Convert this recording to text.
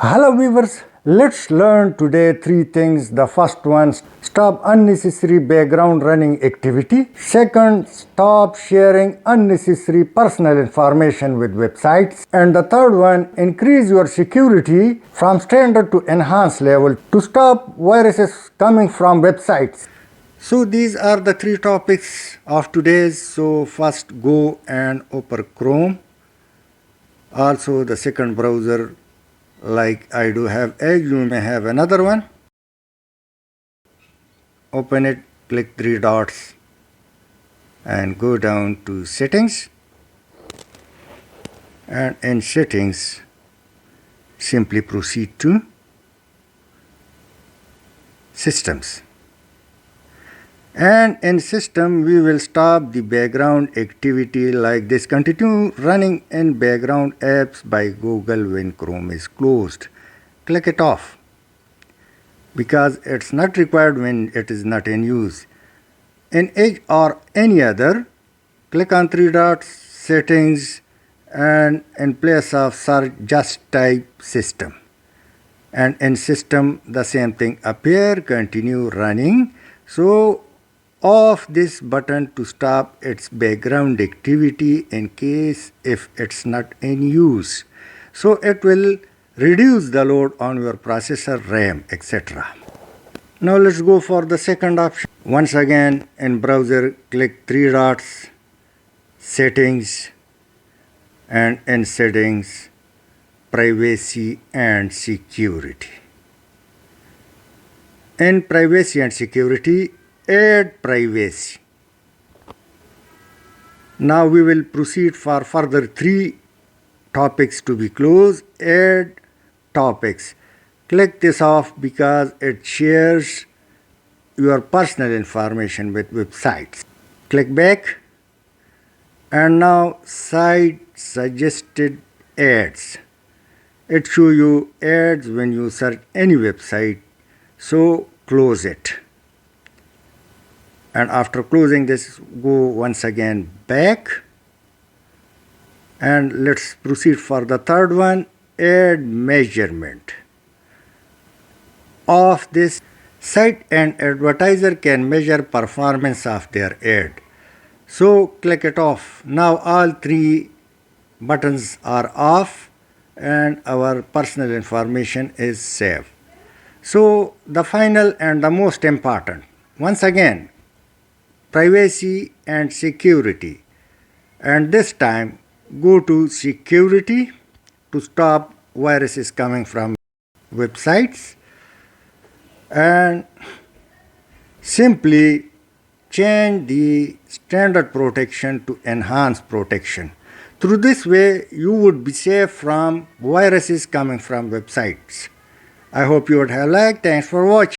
Hello viewers, let's learn today three things. The first one, stop unnecessary background running activity. Second, stop sharing unnecessary personal information with websites. And the third one, increase your security from standard to enhanced level to stop viruses coming from websites. So these are the three topics of today's. So first go and open Chrome. Also the second browser like I do have Edge, you may have another one. Open it, click three dots and go down to settings, and in settings simply proceed to systems, and in system we will stop the background activity like this. Continue running in background apps by Google when Chrome is closed. Click it off because it's not required when it is not in use. In Edge or any other, click on three dots, settings, and in place of search just type system, and in system the same thing appear. Continue running. So off this button to stop its background activity in case if it's not in use. So it will reduce the load on your processor, RAM, etc. Now let's go for the second option. Once again in browser click three dots, settings, and in settings privacy and security. In privacy and security, add privacy. Now we will proceed for further three topics to be closed. Add topics. Click this off because it shares your personal information with websites. Click back, and now site suggested ads. It shows you ads when you search any website, so close it. And after closing this, go once again back, and let's proceed for the third one. Add measurement. Of this, site and advertiser can measure performance of their ad, so click it off. Now all three buttons are off and our personal information is safe. So the final and the most important, once again, privacy and security, and this time go to security to stop viruses coming from websites, and simply change the standard protection to enhanced protection. Through this way you would be safe from viruses coming from websites. I hope you would have liked. Thanks for watching.